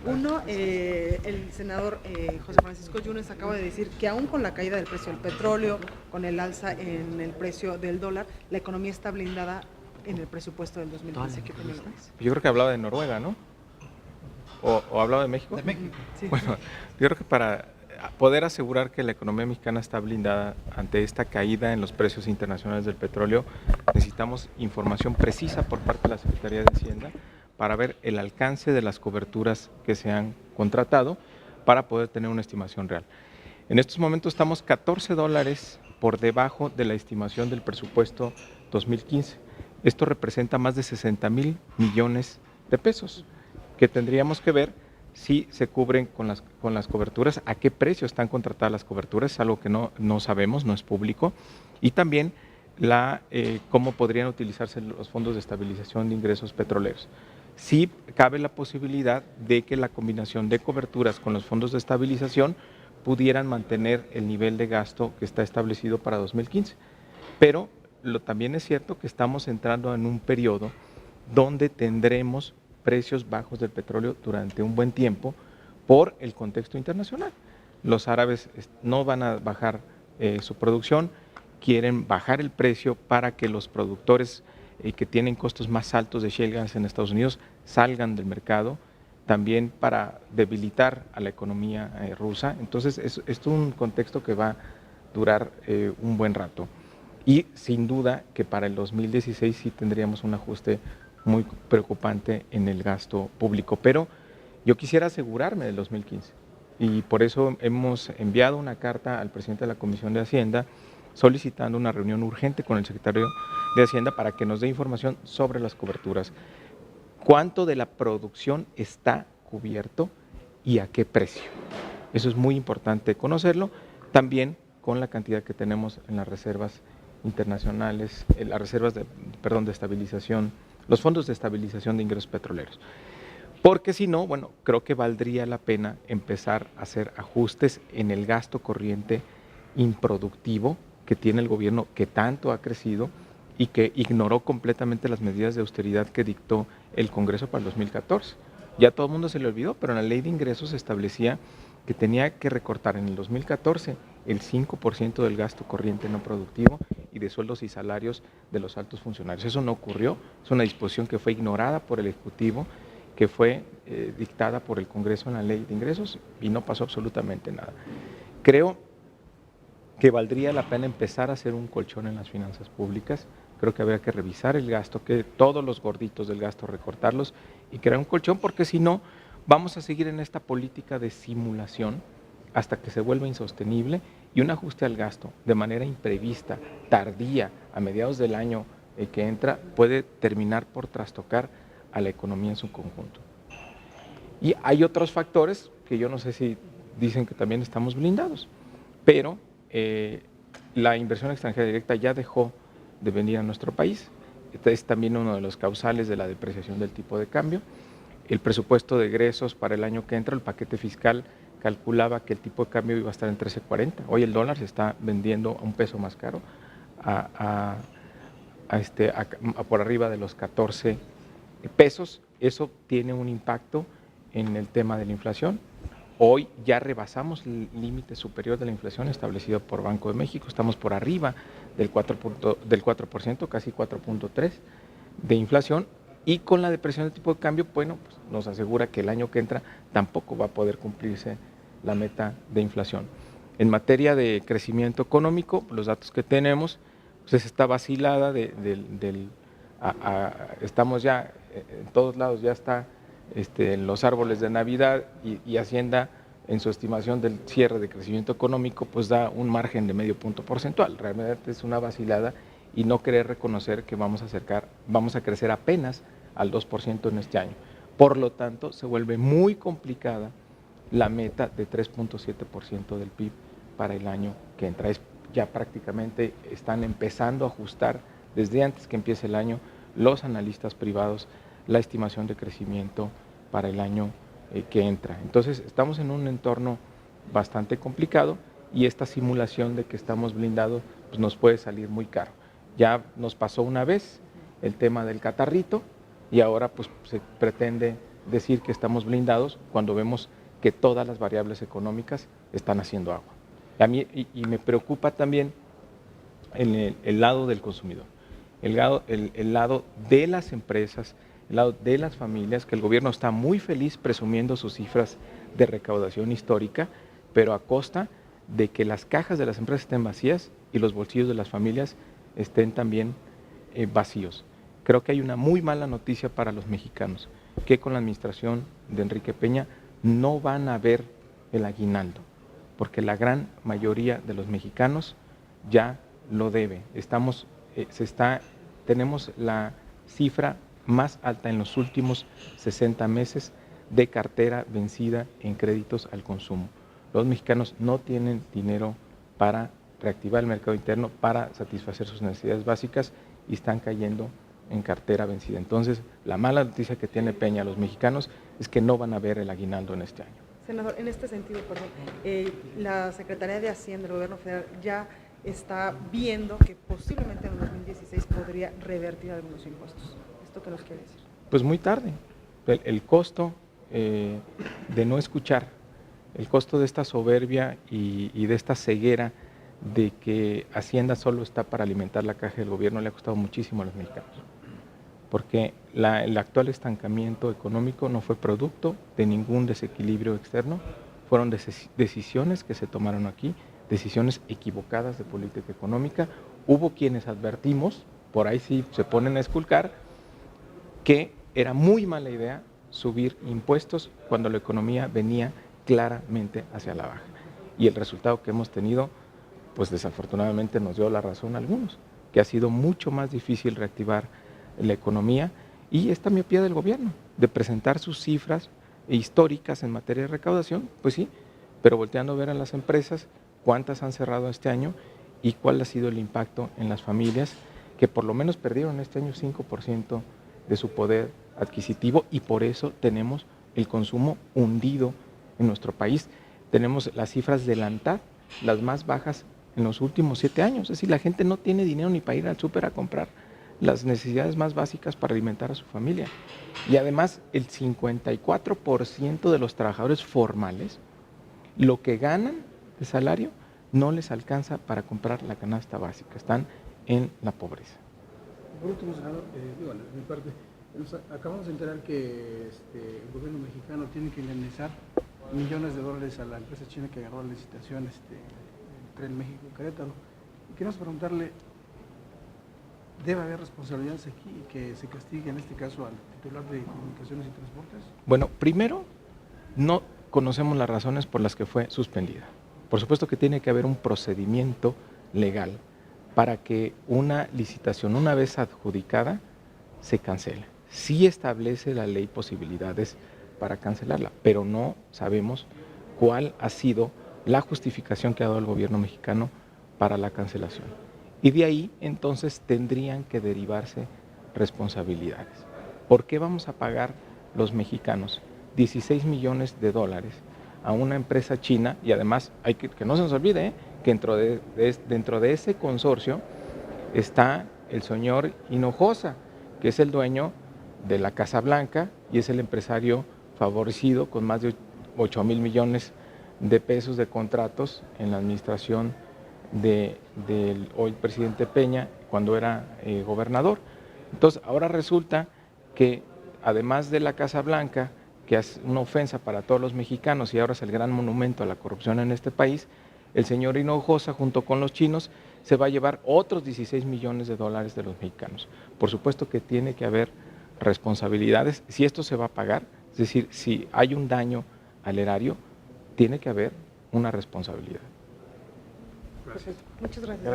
Uno, el senador José Francisco Yunes acaba de decir que aún con la caída del precio del petróleo, con el alza en el precio del dólar, la economía está blindada en el presupuesto del 2015. ¿Qué opinión es? Yo creo que hablaba de Noruega, ¿no? ¿O hablaba de México? De México. Sí. Bueno, yo creo que para poder asegurar que la economía mexicana está blindada ante esta caída en los precios internacionales del petróleo, necesitamos información precisa por parte de la Secretaría de Hacienda para ver el alcance de las coberturas que se han contratado para poder tener una estimación real. En estos momentos estamos $14 por debajo de la estimación del presupuesto 2015. Esto representa más de 60,000 millones de pesos que tendríamos que ver si se cubren con las coberturas, a qué precio están contratadas las coberturas, es algo que no sabemos, no es público, y también cómo podrían utilizarse los fondos de estabilización de ingresos petroleros. Sí cabe la posibilidad de que la combinación de coberturas con los fondos de estabilización pudieran mantener el nivel de gasto que está establecido para 2015. Pero también es cierto que estamos entrando en un periodo donde tendremos precios bajos del petróleo durante un buen tiempo por el contexto internacional. Los árabes no van a bajar su producción, quieren bajar el precio para que los productores que tienen costos más altos de shale gas en Estados Unidos salgan del mercado, también para debilitar a la economía rusa. Entonces, es un contexto que va a durar un buen rato. Y sin duda que para el 2016 sí tendríamos un ajuste muy preocupante en el gasto público. Pero yo quisiera asegurarme del 2015 y por eso hemos enviado una carta al presidente de la Comisión de Hacienda solicitando una reunión urgente con el secretario de Hacienda para que nos dé información sobre las coberturas. ¿Cuánto de la producción está cubierto y a qué precio? Eso es muy importante conocerlo, también con la cantidad que tenemos en las reservas internacionales, en las reservas de estabilización, los fondos de estabilización de ingresos petroleros. Porque si no, bueno, creo que valdría la pena empezar a hacer ajustes en el gasto corriente improductivo que tiene el gobierno, que tanto ha crecido y que ignoró completamente las medidas de austeridad que dictó el Congreso para el 2014. Ya todo el mundo se le olvidó, pero en la ley de ingresos se establecía que tenía que recortar en el 2014 el 5% del gasto corriente no productivo y de sueldos y salarios de los altos funcionarios. Eso no ocurrió, es una disposición que fue ignorada por el Ejecutivo, que fue dictada por el Congreso en la ley de ingresos y no pasó absolutamente nada. Creo que valdría la pena empezar a hacer un colchón en las finanzas públicas. Creo que habría que revisar el gasto, que todos los gorditos del gasto recortarlos y crear un colchón, porque si no, vamos a seguir en esta política de simulación hasta que se vuelva insostenible, y un ajuste al gasto de manera imprevista, tardía, a mediados del año que entra, puede terminar por trastocar a la economía en su conjunto. Y hay otros factores que yo no sé si dicen que también estamos blindados, pero la inversión extranjera directa ya dejó de venir a nuestro país. Este es también uno de los causales de la depreciación del tipo de cambio. El presupuesto de egresos para el año que entra, el paquete fiscal, calculaba que el tipo de cambio iba a estar en 13.40. Hoy el dólar se está vendiendo a un peso más caro, por arriba de los 14 pesos. Eso tiene un impacto en el tema de la inflación. Hoy ya rebasamos el límite superior de la inflación establecido por Banco de México, estamos por arriba del 4%, casi 4.3% de inflación, y con la depresión del tipo de cambio, bueno, pues nos asegura que el año que entra tampoco va a poder cumplirse la meta de inflación. En materia de crecimiento económico, los datos que tenemos, pues es esta vacilada estamos ya en todos lados, ya está en los árboles de Navidad, y Hacienda en su estimación del cierre de crecimiento económico pues da un margen de medio punto porcentual. Realmente es una vacilada y no querer reconocer que vamos a crecer apenas al 2% en este año. Por lo tanto, se vuelve muy complicada la meta de 3.7% del PIB para el año que entra. Ya prácticamente están empezando a ajustar desde antes que empiece el año los analistas privados la estimación de crecimiento para el año que entra. Entonces, estamos en un entorno bastante complicado y esta simulación de que estamos blindados pues nos puede salir muy caro. Ya nos pasó una vez el tema del catarrito, y ahora pues se pretende decir que estamos blindados cuando vemos que todas las variables económicas están haciendo agua. A mí, y me preocupa también el lado del consumidor, el lado de las empresas, el lado de las familias, que el gobierno está muy feliz presumiendo sus cifras de recaudación histórica, pero a costa de que las cajas de las empresas estén vacías y los bolsillos de las familias estén también vacíos. Creo que hay una muy mala noticia para los mexicanos, que con la administración de Enrique Peña no van a ver el aguinaldo, porque la gran mayoría de los mexicanos ya lo debe. Tenemos la cifra más alta en los últimos 60 meses de cartera vencida en créditos al consumo. Los mexicanos no tienen dinero para reactivar el mercado interno, para satisfacer sus necesidades básicas y están cayendo en cartera vencida. Entonces, la mala noticia que tiene Peña a los mexicanos es que no van a ver el aguinaldo en este año. Senador, en este sentido, la Secretaría de Hacienda del Gobierno Federal ya está viendo que posiblemente en el 2016 podría revertir algunos impuestos. ¿Esto qué nos quiere decir? Pues muy tarde. El costo de no escuchar, el costo de esta soberbia y de esta ceguera de que Hacienda solo está para alimentar la caja del gobierno le ha costado muchísimo a los mexicanos. Porque el actual estancamiento económico no fue producto de ningún desequilibrio externo, fueron decisiones que se tomaron aquí, decisiones equivocadas de política económica. Hubo quienes advertimos, por ahí sí se ponen a esculcar, que era muy mala idea subir impuestos cuando la economía venía claramente hacia la baja. Y el resultado que hemos tenido, pues desafortunadamente nos dio la razón a algunos, que ha sido mucho más difícil reactivar la economía y esta miopía del gobierno de presentar sus cifras históricas en materia de recaudación, pues sí, pero volteando a ver a las empresas cuántas han cerrado este año y cuál ha sido el impacto en las familias que por lo menos perdieron este año 5% de su poder adquisitivo y por eso tenemos el consumo hundido en nuestro país. Tenemos las cifras de la ANTAD, las más bajas en los últimos 7 años, es decir, la gente no tiene dinero ni para ir al súper a comprar las necesidades más básicas para alimentar a su familia. Y además el 54% de los trabajadores formales, lo que ganan de salario no les alcanza para comprar la canasta básica, están en la pobreza. Por último, senador, de mi parte, acabamos de enterar que el gobierno mexicano tiene que indemnizar millones de dólares a la empresa china que agarró la licitación el Tren México-Querétaro. Y queremos preguntarle, ¿debe haber responsabilidades aquí y que se castigue en este caso al titular de Comunicaciones y Transportes? Bueno, primero, no conocemos las razones por las que fue suspendida. Por supuesto que tiene que haber un procedimiento legal para que una licitación, una vez adjudicada, se cancele. Sí establece la ley posibilidades para cancelarla, pero no sabemos cuál ha sido la justificación que ha dado el gobierno mexicano para la cancelación. Y de ahí, entonces, tendrían que derivarse responsabilidades. ¿Por qué vamos a pagar los mexicanos 16 millones de dólares a una empresa china? Y además, hay que no se nos olvide que dentro de ese consorcio está el señor Hinojosa, que es el dueño de la Casa Blanca y es el empresario favorecido con más de 8,000 millones de pesos de contratos en la administración del hoy presidente Peña cuando era gobernador. Entonces, ahora resulta que además de la Casa Blanca, que es una ofensa para todos los mexicanos y ahora es el gran monumento a la corrupción en este país, el señor Hinojosa junto con los chinos se va a llevar otros 16 millones de dólares de los mexicanos. Por supuesto que tiene que haber responsabilidades, si esto se va a pagar, es decir, si hay un daño al erario, tiene que haber una responsabilidad. Perfecto. Muchas gracias.